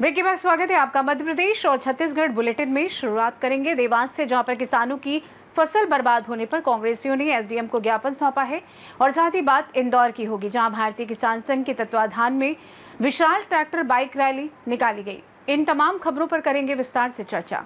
Break के बाद स्वागत है आपका। मध्य प्रदेश और छत्तीसगढ़ बुलेटिन में शुरुआत करेंगे देवास से, जहां पर किसानों की फसल बर्बाद होने पर कांग्रेसियों ने एसडीएम को ज्ञापन सौंपा है। और साथ ही बात इंदौर की होगी, जहां भारतीय किसान संघ के तत्वाधान में विशाल ट्रैक्टर बाइक रैली निकाली गई। इन तमाम खबरों पर करेंगे विस्तार से चर्चा।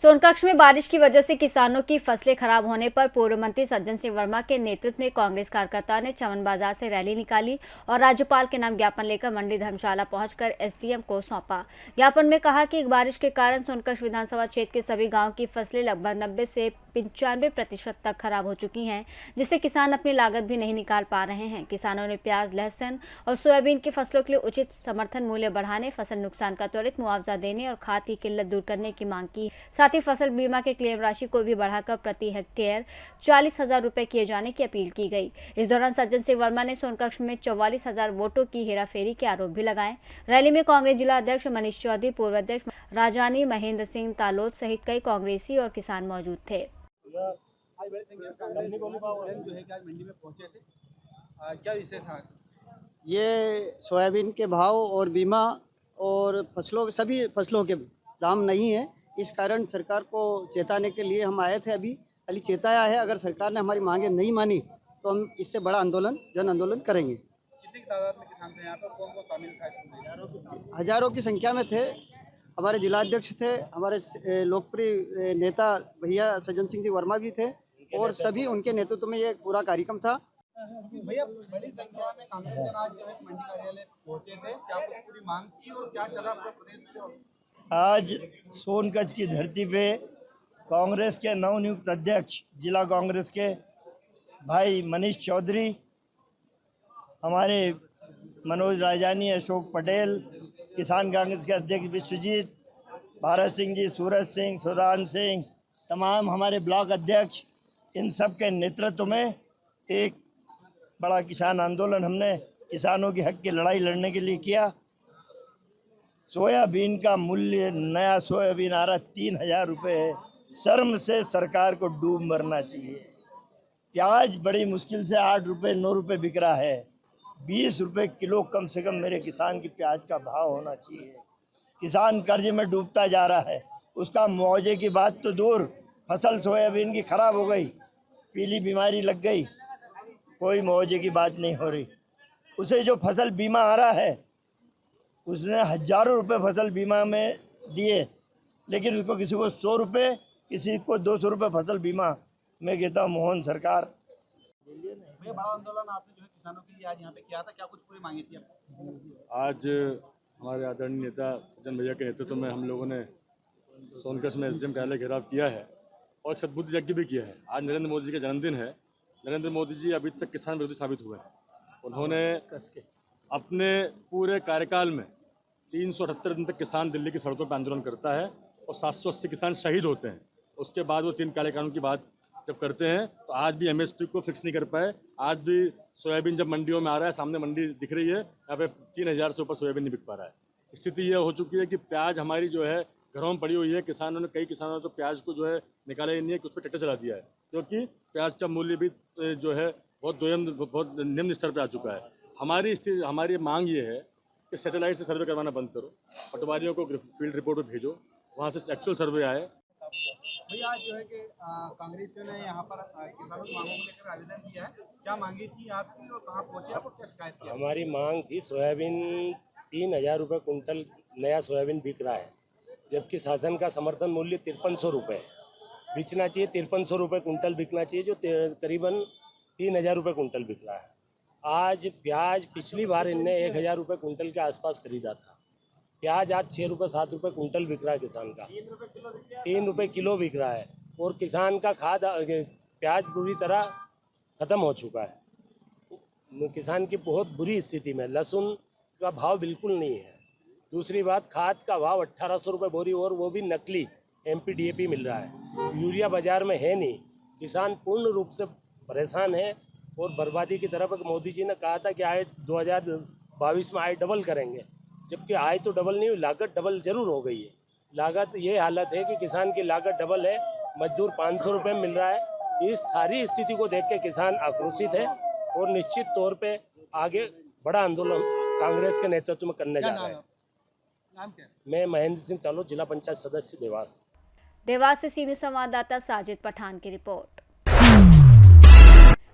सोनकच्छ में बारिश की वजह से किसानों की फसलें खराब होने पर पूर्व मंत्री सज्जन सिंह वर्मा के नेतृत्व में कांग्रेस कार्यकर्ताओं ने चमन बाजार से रैली निकाली और राज्यपाल के नाम ज्ञापन लेकर मंडी धर्मशाला पहुंचकर एसडीएम को सौंपा। ज्ञापन में कहा कि बारिश के कारण सोनकच्छ विधानसभा क्षेत्र के सभी गाँव की फसलें लगभग 90 से 95% तक खराब हो चुकी हैं, जिससे किसान अपनी लागत भी नहीं निकाल पा रहे हैं। किसानों ने प्याज, लहसुन और सोयाबीन की फसलों के लिए उचित समर्थन मूल्य बढ़ाने, फसल नुकसान का त्वरित मुआवजा देने और खाद की किल्लत दूर करने की मांग की। साथ ही फसल बीमा के क्लेम राशि को भी बढ़ाकर प्रति हेक्टेयर 40,000 रुपए किए जाने की अपील की गई। इस दौरान सज्जन सिंह वर्मा ने सोनकच्छ में 44,000 वोटों की हेराफेरी के आरोप भी लगाए। रैली में कांग्रेस जिला अध्यक्ष मनीष चौधरी, पूर्व अध्यक्ष राजानी महेंद्र सिंह तालोद सहित कई कांग्रेसी और किसान मौजूद थे। क्या विषय था? ये सोयाबीन के भाव और बीमा और सभी फसलों के दाम नहीं है। इस कारण सरकार को चेताने के लिए हम आए थे। अभी खाली चेताया है, अगर सरकार ने हमारी मांगे नहीं मानी तो हम इससे बड़ा आंदोलन, जन आंदोलन करेंगे। कितनी तादाद में किसान थे यहाँ पर? कौन कौन शामिल था? हजारों की संख्या में थे। हमारे जिलाध्यक्ष थे, हमारे लोकप्रिय नेता भैया सज्जन सिंह जी वर्मा भी थे और सभी उनके नेतृत्व में ये पूरा कार्यक्रम था। भैया, बड़ी संख्या में कांग्रेस के आज जो है मंडी कार्यालय पहुंचे थे, क्या कुछ पूरी मांग की और क्या चला पूरे प्रदेश में? आज सोनकच्छ की धरती पे कांग्रेस के नवनियुक्त अध्यक्ष जिला कांग्रेस के भाई मनीष चौधरी, हमारे मनोज राजानी, अशोक पटेल, किसान कांग्रेस के अध्यक्ष विश्वजीत, भारत सिंह जी, सूरज सिंह, सुदान सिंह, तमाम हमारे ब्लॉक अध्यक्ष, इन सब के नेतृत्व में एक बड़ा किसान आंदोलन हमने किसानों के हक की लड़ाई लड़ने के लिए किया। सोयाबीन का मूल्य, नया सोयाबीन आ रहा 3,000 रुपये है। शर्म से सरकार को डूब मरना चाहिए। प्याज बड़ी मुश्किल से 8 रुपये 9 रुपये बिक रहा है। 20 रुपये किलो कम से कम मेरे किसान की प्याज का भाव होना चाहिए। किसान कर्ज में डूबता जा रहा है, उसका मुआवजे की बात तो दूर, फसल सोयाबीन की खराब हो गई, पीली बीमारी लग गई, कोई मुआवजे की बात नहीं हो रही। उसे जो फसल बीमा आ रहा है, उसने हजारों रुपए फसल बीमा में दिए, लेकिन उसको किसी को 100 रुपये, किसी को 200 रुपये फसल बीमा। मैं कहता हूँ मोहन सरकार। भैया, बड़ा आंदोलन आपने जो है किसानों के लिए आज यहाँ पे किया था, क्या कुछ पूरी मांगी थी आपने? आज हमारे आदरणीय नेता सज्जन भैया के नेतृत्व में हम लोगों ने सोनकच्छ में एसडीएम कार्यालय घेराव किया है और सद्बुद्धि यज्ञ भी किया है। आज नरेंद्र मोदी जी का जन्मदिन है। नरेंद्र मोदी जी अभी तक किसान विरोधी साबित हुए हैं। उन्होंने अपने पूरे कार्यकाल में 378 दिन तक किसान दिल्ली की सड़कों पर आंदोलन करता है और 780 किसान शहीद होते हैं। उसके बाद वो 3 काले कानून की बात जब करते हैं तो आज भी एमएसपी को फिक्स नहीं कर पाए। आज भी सोयाबीन जब मंडियों में आ रहा है, सामने मंडी दिख रही है, यहाँ पे 3,000 से ऊपर सोयाबीन नहीं बिक पा रहा है। स्थिति ये हो चुकी है कि प्याज हमारी जो है घरों में पड़ी हुई है। किसानों ने, कई किसानों ने तो प्याज को जो है निकाला ही नहीं है कि उस पर ट्रैक्टर चला दिया है, क्योंकि प्याज का मूल्य भी जो है बहुत निम्न स्तर पर आ चुका है। हमारी मांग ये है कि सैटेलाइट से सर्वे करवाना बंद करो, पटवारियों को फील्ड रिपोर्ट पे भेजो, वहाँ से एक्चुअल सर्वे आए। भैया, आज जो है कि कांग्रेस ने यहाँ पर किसानों की मांगों को लेकर आवेदन किया है, क्या मांगी थी आपकी और कहाँ पहुँचे आप और क्या शिकायत की? हमारी मांग थी, सोयाबीन 3,000 रुपये कुंटल नया सोयाबीन बिक रहा है, जबकि शासन का समर्थन मूल्य 5300 रुपये बिकना चाहिए। 5300 रुपये कुंटल बिकना चाहिए, जो करीबन 3,000 रुपये कुंटल बिक रहा है। आज प्याज पिछली बार इनने 1,000 रुपये कुंटल के आसपास खरीदा था। प्याज आज 6 रुपये 7 रुपये कुंटल बिक रहा है किसान का, 3 रुपये किलो बिक रहा है। और किसान का प्याज पूरी तरह ख़त्म हो चुका है। किसान की बहुत बुरी स्थिति में, लहसुन का भाव बिल्कुल नहीं है। दूसरी बात, खाद का भाव 1,800 रुपये बोरी, और वो भी नकली MPDAP मिल रहा है। यूरिया बाज़ार में है नहीं। किसान पूर्ण रूप से परेशान है और बर्बादी की तरफ। मोदी जी ने कहा था कि आय 2022 में आय डबल करेंगे, जबकि आय तो डबल नहीं हुई, लागत डबल जरूर हो गई है। लागत ये हालत है कि किसान की लागत डबल है, मजदूर 500 रुपये मिल रहा है। इस सारी स्थिति को देख के किसान आक्रोशित है और निश्चित तौर पे आगे बड़ा आंदोलन कांग्रेस के नेतृत्व में करने जा रहे हैं। नाम क्या है? मैं महेंद्र सिंह तालो, जिला पंचायत सदस्य देवास। देवास से सीनियर संवाददाता साजिद पठान की रिपोर्ट।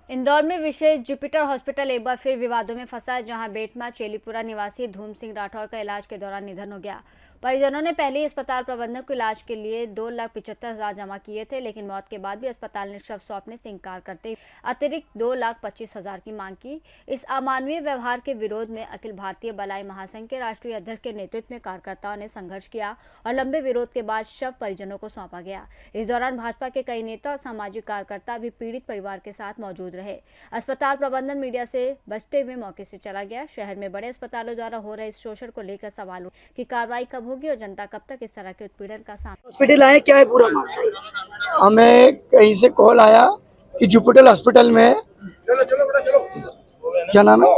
इंदौर में विशेष जुपिटर हॉस्पिटल एक बार फिर विवादों में फंसा है, जहां बेटमा चेलीपुरा निवासी धूम सिंह राठौर का इलाज के दौरान निधन हो गया। परिजनों ने पहले ही अस्पताल प्रबंधक को इलाज के लिए 2,75,000 जमा किए थे, लेकिन मौत के बाद भी अस्पताल ने शव सौंपने से इंकार करते अतिरिक्त 2,25,000 की मांग की। इस अमानवीय व्यवहार के विरोध में अखिल भारतीय बलाई महासंघ के राष्ट्रीय अध्यक्ष के नेतृत्व में कार्यकर्ताओं ने संघर्ष किया और लंबे विरोध के बाद शव परिजनों को सौंपा गया। इस दौरान भाजपा के कई नेता और सामाजिक कार्यकर्ता भी पीड़ित परिवार के साथ मौजूद रहे। अस्पताल प्रबंधन मीडिया से बचते हुए मौके से चला गया। शहर में बड़े अस्पतालों द्वारा हो रहे इस शोषण को लेकर सवाल की कार्रवाई कब होगी और जनता कब तक इस तरह के उत्पीड़न का सामना। हॉस्पिटल आए, क्या है पूरा मामला? हमें कहीं से कॉल आया कि जुपिटर हॉस्पिटल में क्या नाम है,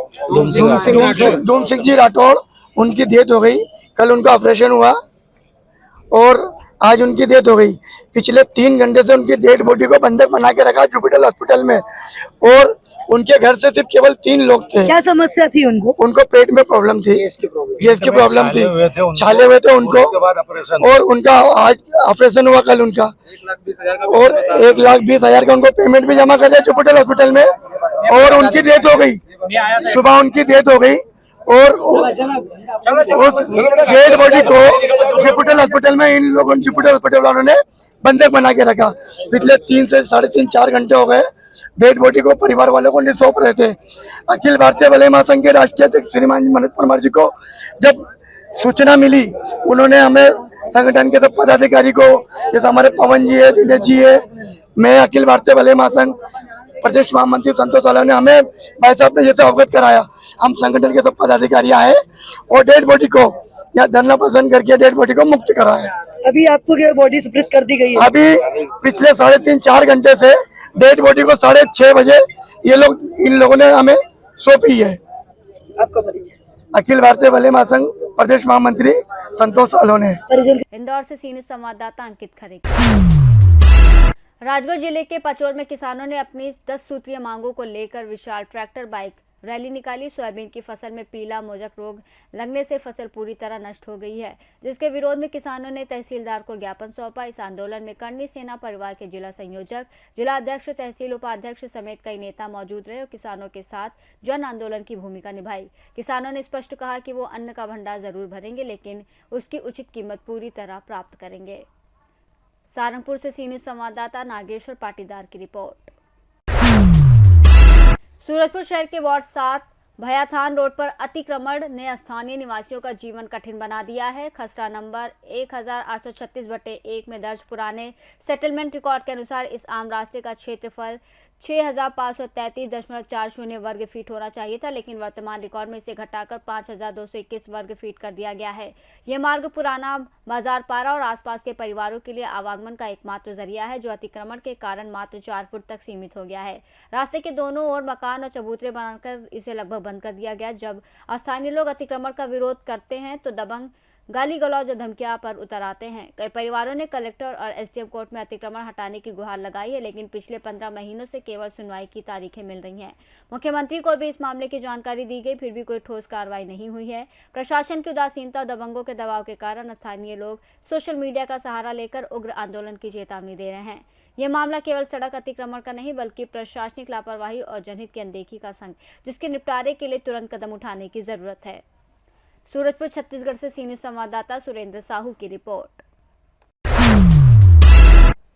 धूम सिंह जी राठौड़, उनकी डेथ हो गई। कल उनका ऑपरेशन हुआ और आज उनकी डेथ हो गई। पिछले 3 घंटे से उनकी डेड बॉडी को बंधक बना के रखा जुपिटर हॉस्पिटल में, और उनके घर से सिर्फ केवल 3 लोग थे। क्या समस्या थी उनको पेट में प्रॉब्लम थी, गैस की प्रॉब्लम थी, छाले हुए थे उनको, और उनका आज ऑपरेशन हुआ कल उनका, और 1,20,000 का उनको पेमेंट भी जमा कर दिया जुपिटर हॉस्पिटल में, और उनकी डेथ हो गई। सुबह उनकी डेथ हो गई और उस डेड बॉडी को जुपिटर हॉस्पिटल में इन लोगों ने, जुपिटर हॉस्पिटल वालों ने बंधक बना के रखा। पिछले 3 से 3.5-4 घंटे हो गए डेड बॉडी को परिवार वालों को नहीं सौंप रहे थे। अखिल भारतीय बलाई महासंघ के राष्ट्रीय अध्यक्ष श्रीमान मनोज परमार जी को जब सूचना मिली, उन्होंने हमें संगठन के सब पदाधिकारी को, जैसे हमारे पवन जी है, दिनेश जी है, मैं अखिल भारतीय बलाई महासंघ प्रदेश महामंत्री संतोष वाला ने हमें भाई साहब ने जैसे अवगत कराया। हम संगठन के सब पदाधिकारी आए और डेड बॉडी को यहाँ धरना पसंद करके डेड बॉडी को मुक्त कराया। अभी आपको क्या बॉडी सुपुर्द कर दी गई है? अभी पिछले 3.5-4 घंटे से डेड बॉडी को 6:30 बजे इन लोगों ने हमें सौंपी है। आपका परिचय? अखिल भारतीय बलाई महासंघ प्रदेश महामंत्री संतोष सालोने। इंदौर से सीनियर संवाददाता अंकित खरे। राजगढ़ जिले के पचौर में किसानों ने अपनी 10 सूत्रीय मांगों को लेकर विशाल ट्रैक्टर बाइक रैली निकाली। सोयाबीन की फसल में पीला मोजक रोग लगने से फसल पूरी तरह नष्ट हो गई है, जिसके विरोध में किसानों ने तहसीलदार को ज्ञापन सौंपा। इस आंदोलन में करनी सेना परिवार के जिला संयोजक, जिला अध्यक्ष, तहसील उपाध्यक्ष समेत कई नेता मौजूद रहे और किसानों के साथ जन आंदोलन की भूमिका निभाई। किसानों ने स्पष्ट कहा कि वो अन्न का भंडार जरूर भरेंगे, लेकिन उसकी उचित कीमत पूरी तरह प्राप्त करेंगे। सारंगपुर से सीनियर संवाददाता नागेश्वर पाटीदार की रिपोर्ट। सूरजपुर शहर के वार्ड 7 भयाथान रोड पर अतिक्रमण ने स्थानीय निवासियों का जीवन कठिन बना दिया है। खसरा नंबर 1836/1 में दर्ज पुराने सेटलमेंट रिकॉर्ड के अनुसार इस आम रास्ते का क्षेत्रफल 6,533.40 वर्ग फीट होना चाहिए था, लेकिन वर्तमान रिकॉर्ड में इसे घटाकर 5,221 वर्ग फीट कर दिया गया है। यह मार्ग पुराना बाजार पारा और आसपास के परिवारों के लिए आवागमन का एकमात्र जरिया है, जो अतिक्रमण के कारण मात्र 4 फुट तक सीमित हो गया है। रास्ते के दोनों ओर मकान और चबूतरे बनाकर इसे लगभग बंद कर दिया गया। जब स्थानीय लोग अतिक्रमण का विरोध करते हैं तो दबंग गाली गलौज और धमकियां पर उतर आते हैं। कई परिवारों ने कलेक्टर और एसडीएम कोर्ट में अतिक्रमण हटाने की गुहार लगाई है, लेकिन पिछले 15 महीनों से केवल सुनवाई की तारीखें मिल रही हैं। मुख्यमंत्री को भी इस मामले की जानकारी दी गई, फिर भी कोई ठोस कार्रवाई नहीं हुई है। प्रशासन की उदासीनता और दबंगों के दबाव के कारण स्थानीय लोग सोशल मीडिया का सहारा लेकर उग्र आंदोलन की चेतावनी दे रहे हैं। यह मामला केवल सड़क अतिक्रमण का नहीं, बल्कि प्रशासनिक लापरवाही और जनहित की अनदेखी का संग, जिसके निपटारे के लिए तुरंत कदम उठाने की जरूरत है। सूरजपुर छत्तीसगढ़ से सीनियर संवाददाता सुरेंद्र साहू की रिपोर्ट।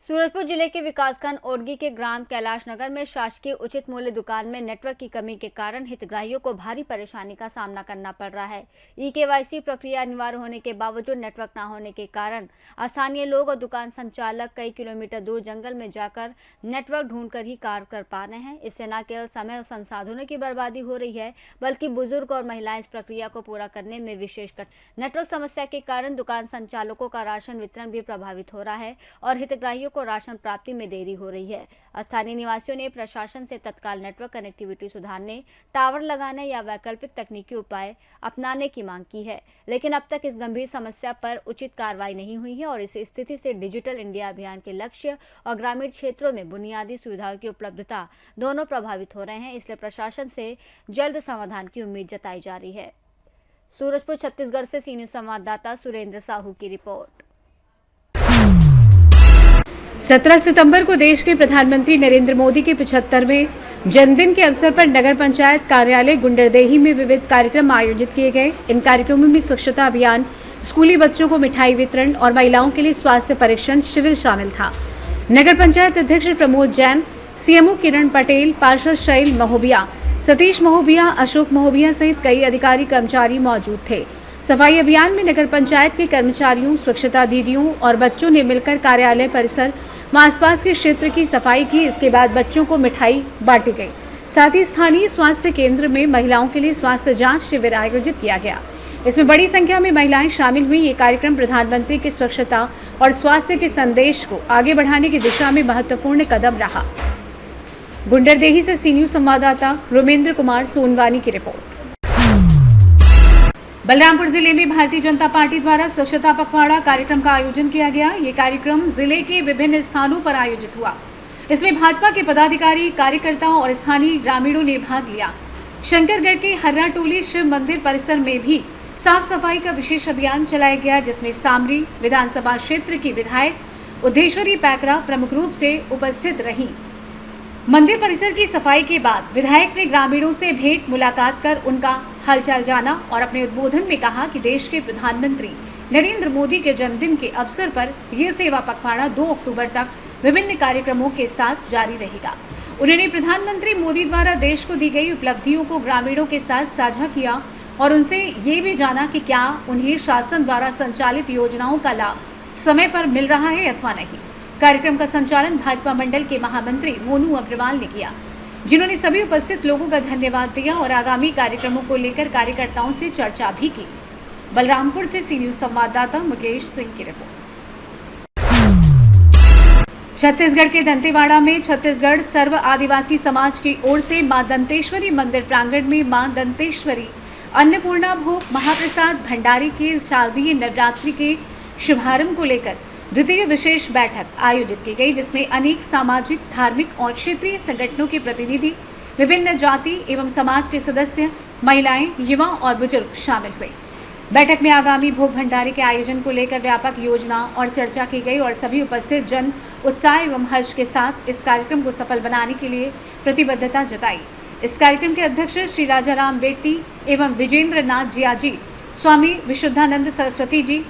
सूरजपुर जिले के विकासखंड ओडगी के ग्राम कैलाश नगर में शासकीय उचित मूल्य दुकान में नेटवर्क की कमी के कारण हितग्राहियों को भारी परेशानी का सामना करना पड़ रहा है। ई-केवाईसी प्रक्रिया अनिवार्य होने के बावजूद नेटवर्क न होने के कारण स्थानीय लोग और दुकान संचालक कई किलोमीटर दूर जंगल में जाकर नेटवर्क ढूंढकर ही कार्य कर पा रहे हैं। इससे न केवल समय और संसाधनों की बर्बादी हो रही है, बल्कि बुजुर्ग और महिलाएं इस प्रक्रिया को पूरा करने में विशेष नेटवर्क समस्या के कारण दुकान संचालकों का राशन वितरण भी प्रभावित हो रहा है और हितग्राहियों को राशन प्राप्ति में देरी हो रही है। स्थानीय निवासियों ने प्रशासन से तत्काल नेटवर्क कनेक्टिविटी सुधारने, टावर लगाने या वैकल्पिक तकनीकी उपाय अपनाने की मांग की है, लेकिन अब तक इस गंभीर समस्या पर उचित कार्रवाई नहीं हुई है और इस स्थिति से डिजिटल इंडिया अभियान के लक्ष्य और ग्रामीण क्षेत्रों में बुनियादी सुविधाओं की उपलब्धता दोनों प्रभावित हो रहे हैं। इसलिए प्रशासन से जल्द समाधान की उम्मीद जताई जा रही है। सूरजपुर छत्तीसगढ़ से सी न्यूज़ संवाददाता सुरेंद्र साहू की रिपोर्ट। 17 सितंबर को देश के प्रधानमंत्री नरेंद्र मोदी के 75वें जन्मदिन के अवसर पर नगर पंचायत कार्यालय गुंडरदेही में विविध कार्यक्रम आयोजित किए गए। इन कार्यक्रमों में स्वच्छता अभियान, स्कूली बच्चों को मिठाई वितरण और महिलाओं के लिए स्वास्थ्य परीक्षण शिविर शामिल था। नगर पंचायत अध्यक्ष प्रमोद जैन, सीएमओ किरण पटेल, पार्षद शैल महोबिया, सतीश महोबिया, अशोक महोबिया सहित कई अधिकारी कर्मचारी मौजूद थे। सफाई अभियान में नगर पंचायत के कर्मचारियों, स्वच्छता दीदियों और बच्चों ने मिलकर कार्यालय परिसर व आसपास के क्षेत्र की सफाई की। इसके बाद बच्चों को मिठाई बांटी गई। साथ ही स्थानीय स्वास्थ्य केंद्र में महिलाओं के लिए स्वास्थ्य जांच शिविर आयोजित किया गया। इसमें बड़ी संख्या में महिलाएं शामिल हुई। ये कार्यक्रम प्रधानमंत्री के स्वच्छता और स्वास्थ्य के संदेश को आगे बढ़ाने की दिशा में महत्वपूर्ण कदम रहा। गुंडरदेही से सी न्यूज़ संवाददाता रोमेंद्र कुमार सोनवानी की रिपोर्ट। बलरामपुर जिले में भारतीय जनता पार्टी द्वारा स्वच्छता पखवाड़ा कार्यक्रम का आयोजन किया गया। ये कार्यक्रम जिले के विभिन्न स्थानों पर आयोजित हुआ। इसमें भाजपा के पदाधिकारी, कार्यकर्ताओं और स्थानीय ग्रामीणों ने भाग लिया। शंकरगढ़ के हर्रा टोली शिव मंदिर परिसर में भी साफ सफाई का विशेष अभियान चलाया गया, जिसमें सामरी विधानसभा क्षेत्र की विधायक उद्धेश्वरी पैकरा प्रमुख रूप से उपस्थित रहीं। मंदिर परिसर की सफाई के बाद विधायक ने ग्रामीणों से भेंट मुलाकात कर उनका हालचाल जाना और अपने उद्बोधन में कहा कि देश के प्रधानमंत्री नरेंद्र मोदी के जन्मदिन के अवसर पर यह सेवा पखवाड़ा 2 अक्टूबर तक विभिन्न कार्यक्रमों के साथ जारी रहेगा। उन्होंने प्रधानमंत्री मोदी द्वारा देश को दी गई उपलब्धियों को ग्रामीणों के साथ साझा किया और उनसे ये भी जाना कि क्या उन्हें शासन द्वारा संचालित योजनाओं का लाभ समय पर मिल रहा है अथवा नहीं। कार्यक्रम का संचालन भाजपा मंडल के महामंत्री मोनू अग्रवाल ने किया, जिन्होंने सभी उपस्थित लोगों का धन्यवाद दिया और आगामी कार्यक्रमों को लेकर कार्यकर्ताओं से चर्चा भी की। बलरामपुर से सी न्यूज़ संवाददाता मुकेश सिंह की रिपोर्ट। छत्तीसगढ़ के दंतेवाड़ा में छत्तीसगढ़ सर्व आदिवासी समाज की ओर से मां दंतेश्वरी मंदिर प्रांगण में मां दंतेश्वरी अन्नपूर्णा भोग महाप्रसाद भंडारी के शारदीय नवरात्रि के शुभारंभ को लेकर द्वितीय विशेष बैठक आयोजित की गई, जिसमें अनेक सामाजिक, धार्मिक और क्षेत्रीय संगठनों के प्रतिनिधि, विभिन्न जाति एवं समाज के सदस्य, महिलाएं, युवा और बुजुर्ग शामिल हुए। बैठक में आगामी भोग भंडारे के आयोजन को लेकर व्यापक योजना और चर्चा की गई और सभी उपस्थित जन उत्साह एवं हर्ष के साथ इस कार्यक्रम को सफल बनाने के लिए प्रतिबद्धता जताई। इस कार्यक्रम के अध्यक्ष श्री राजाराम बेट्टी एवं विजेंद्र नाथ जियाजी, स्वामी विशुद्धानंद सरस्वती जी,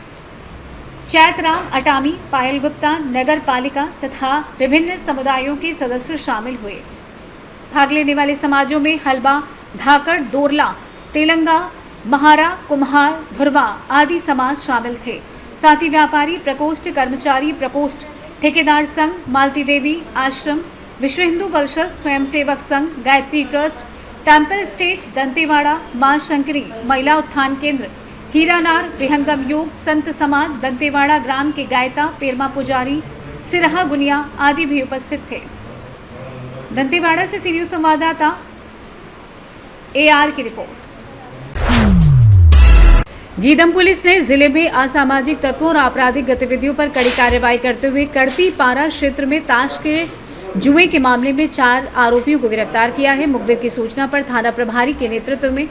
चैतराम अटामी, पायल गुप्ता, नगर पालिका तथा विभिन्न समुदायों के सदस्य शामिल हुए। भाग लेने वाले समाजों में हलबा, धाकड़, दोरला, तेलंगा, महारा, कुम्हार, धुरवा आदि समाज शामिल थे। साथ ही व्यापारी प्रकोष्ठ, कर्मचारी प्रकोष्ठ, ठेकेदार संघ, मालती देवी आश्रम, विश्व Hindu Parishad, Swayamsevak Sangh, Gayatri trust, temple state Dantewada, मां शंकरी महिला उत्थान केंद्र, हीरानार, विहंगम योग, संत समाज दंतेवाड़ा ग्राम के गायता, पेरमा पुजारी, सिरहा गुनिया आदि भी उपस्थित थे। दंतेवाड़ा से सी न्यूज़ संवाददाता AR की रिपोर्ट। गीदम पुलिस ने जिले में असामाजिक तत्वों और आपराधिक गतिविधियों पर कड़ी कार्रवाई करते हुए कड़ती पारा क्षेत्र में ताश के जुए के मामले में 4 आरोपियों को गिरफ्तार किया है। मुखबिर की सूचना पर थाना प्रभारी के नेतृत्व में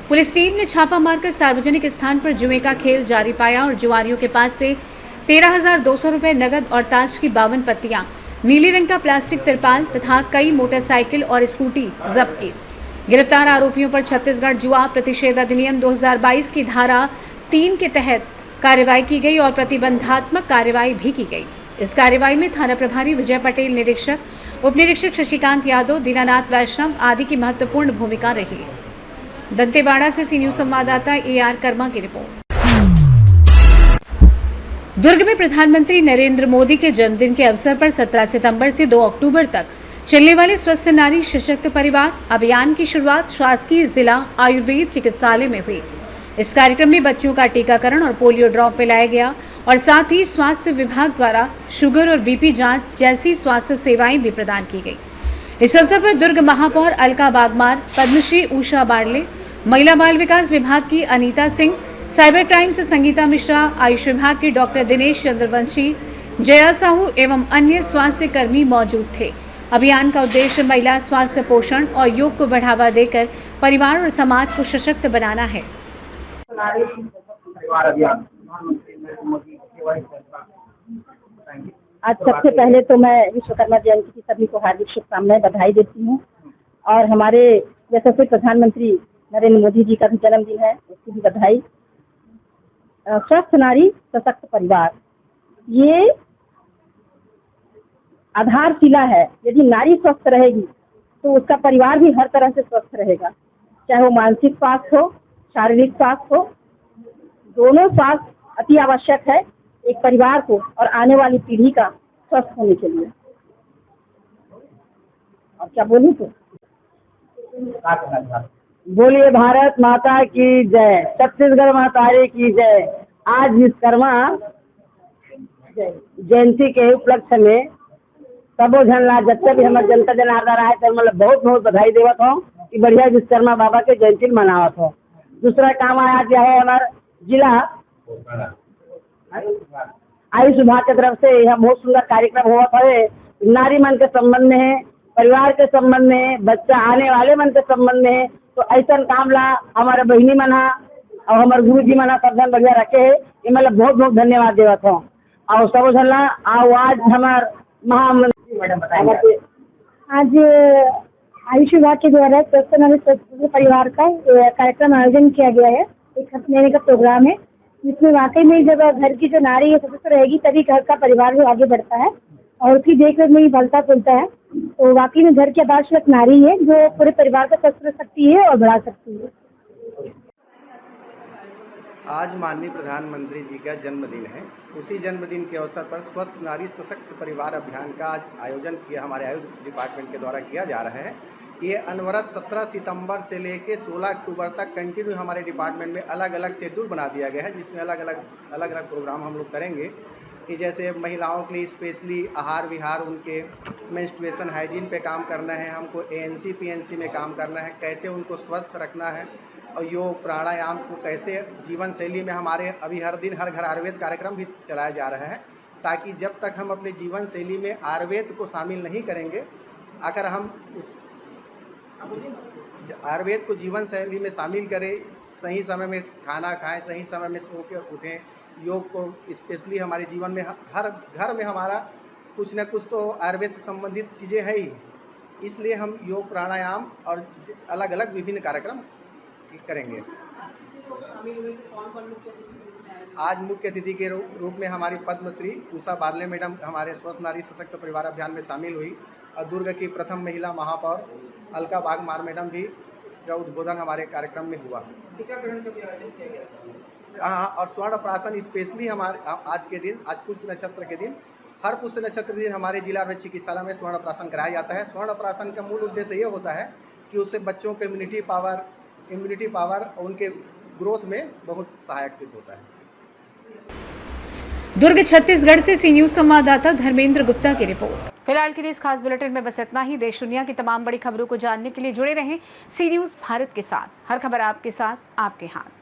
पुलिस टीम ने छापा मारकर सार्वजनिक स्थान पर जुए का खेल जारी पाया और जुआरियों के पास से 13,200 रुपये नगद और ताश की 52 पत्तियां, नीले रंग का प्लास्टिक तिरपाल तथा कई मोटरसाइकिल और स्कूटी जब्त की। गिरफ्तार आरोपियों पर छत्तीसगढ़ जुआ प्रतिषेध अधिनियम 2022 की धारा 3 के तहत कार्रवाई की गई और प्रतिबंधात्मक कार्रवाई भी की गई। इस कार्रवाई में थाना प्रभारी विजय पटेल, निरीक्षक, उप निरीक्षक शशिकांत यादव, दीनानाथ वैष्णव आदि की महत्वपूर्ण भूमिका रही। दंतेवाड़ा से सी न्यूज़ संवाददाता AR कर्मा की रिपोर्ट। दुर्ग में प्रधानमंत्री नरेंद्र मोदी के जन्मदिन के अवसर पर 17 सितंबर से 2 अक्टूबर तक चलने वाले स्वस्थ नारी सशक्त परिवार अभियान की शुरुआत शासकीय जिला आयुर्वेद चिकित्सालय में हुई। इस कार्यक्रम में बच्चों का टीकाकरण और पोलियो ड्रॉप पिलाया गया और साथ ही स्वास्थ्य विभाग द्वारा शुगर और BP जांच जैसी स्वास्थ्य सेवाएं भी प्रदान की गई। इस अवसर पर दुर्ग महापौर अलका बागमार, पद्मश्री उषा बाड़ले, महिला बाल विकास विभाग की अनीता सिंह, साइबर क्राइम से संगीता मिश्रा, आयुष विभाग के डॉक्टर दिनेश चंद्रवंशी, जया साहू एवं अन्य स्वास्थ्य कर्मी मौजूद थे। अभियान का उद्देश्य महिला स्वास्थ्य, पोषण और योग को बढ़ावा देकर परिवार और समाज को सशक्त बनाना है। नारी सशक्त परिवार अभियान प्रधानमंत्री नरेंद्र मोदी के बताएंगे। आज सबसे पहले तो मैं विश्वकर्मा जयंती की सभी को हार्दिक शुभकामनाएं बधाई देती हूँ और हमारे यशस्वी प्रधानमंत्री नरेंद्र मोदी जी का भी जन्मदिन है, उसकी भी बधाई। स्वस्थ नारी सशक्त परिवार ये आधारशिला है। यदि नारी स्वस्थ रहेगी तो उसका परिवार भी हर तरह से स्वस्थ रहेगा, चाहे वो मानसिक स्वास्थ्य हो, शारीरिक स्वास्थ्य हो। दोनों स्वास्थ्य अति आवश्यक है एक परिवार को और आने वाली पीढ़ी का स्वस्थ होने के लिए। और क्या बोलूं तो बोलिए भारत माता की जय, छत्तीसगढ़ माता की जय। आज विश्वकर्मा जयंती के उपलक्ष्य में सबो झन ला जत्ते भी हमारे जनता जनार्दन आए थे मतलब बहुत बहुत बधाई देवत हूँ कि बढ़िया विश्वकर्मा बाबा के जयंती मनावत हो। दूसरा काम आया जो है हमारे जिला आयुष विभाग की तरफ से यह बहुत सुंदर कार्यक्रम हुआ है। नारी मन के संबंध में है, परिवार के संबंध में, बच्चा आने वाले मन के संबंध में है। तो ऐसा काम ला हमारे बहनी मना और हमारे गुरु जी मना सब जन बढ़िया रखे है। ये मतलब बहुत बहुत धन्यवाद देवत हूँ। और सब झन ला आज हमारे महामंत्री मैडम बताएंगे। आज आयुष विभाग के द्वारा स्वस्थ नारी स्वस्थ परिवार का कार्यक्रम आयोजन किया गया है। एक महीने का प्रोग्राम है जिसमें वाकई में जब घर की जो नारी स्वस्थ रहेगी तभी घर का परिवार भी आगे बढ़ता है और उसकी देखरेख में भी फलता फूलता है। तो वाकई में घर की आधारशिला नारी है जो पूरे परिवार को स्वस्थ रख सकती है और बढ़ा सकती है। आज माननीय प्रधानमंत्री जी का जन्मदिन है। उसी जन्मदिन के अवसर पर स्वस्थ नारी सशक्त परिवार अभियान का आज आयोजन किया हमारे आयुष डिपार्टमेंट के द्वारा किया जा रहा है। ये अनवरत 17 सितंबर से लेके 16 अक्टूबर तक कंटिन्यू हमारे डिपार्टमेंट में अलग अलग शेड्यूल बना दिया गया है, जिसमें अलग अलग प्रोग्राम हम लोग करेंगे कि जैसे महिलाओं के लिए स्पेशली आहार विहार, उनके मेंस्ट्रुएशन हाइजीन पे काम करना है, हमको ANC PNC में काम करना है, कैसे उनको स्वस्थ रखना है और योग प्राणायाम को कैसे जीवन शैली में हमारे अभी हर दिन हर घर आयुर्वेद कार्यक्रम भी चलाया जा रहा है, ताकि जब तक हम अपने जीवन शैली में आयुर्वेद को शामिल नहीं करेंगे, अगर हम उस आयुर्वेद को जीवन शैली में शामिल करें, सही समय में खाना खाएं, सही समय में सो के उठें, योग को स्पेशली हमारे जीवन में हर घर में हमारा कुछ न कुछ तो आयुर्वेद से संबंधित चीज़ें है ही, इसलिए हम योग प्राणायाम और अलग अलग विभिन्न कार्यक्रम करेंगे। आज मुख्य अतिथि के रूप में हमारी पद्मश्री उषा बारले मैडम हमारे स्वस्थ नारी सशक्त परिवार अभियान में शामिल हुई और दुर्ग की प्रथम महिला महापौर अलका बागमार मैडम भी का उद्बोधन हमारे कार्यक्रम में हुआ। टीकाकरण का भी आयोजन किया गया। हाँ, और स्वर्ण प्राशन स्पेशली हमारे आज के दिन, आज पुष्य नक्षत्र के दिन, हर पुष्य नक्षत्र के दिन हमारे जिला आयुर्वेद चिकित्सालय में स्वर्ण प्राशन कराया जाता है। स्वर्ण प्राशन का मूल उद्देश्य ये होता है कि उससे बच्चों के इम्यूनिटी पावर और उनके ग्रोथ में बहुत सहायक सिद्ध होता है। दुर्ग छत्तीसगढ़ से सी न्यूज संवाददाता धर्मेंद्र गुप्ता की रिपोर्ट। फिलहाल के लिए इस खास बुलेटिन में बस इतना ही। देश दुनिया की तमाम बड़ी खबरों को जानने के लिए जुड़े रहें सी न्यूज भारत के साथ। हर खबर आपके साथ, आपके हाथ।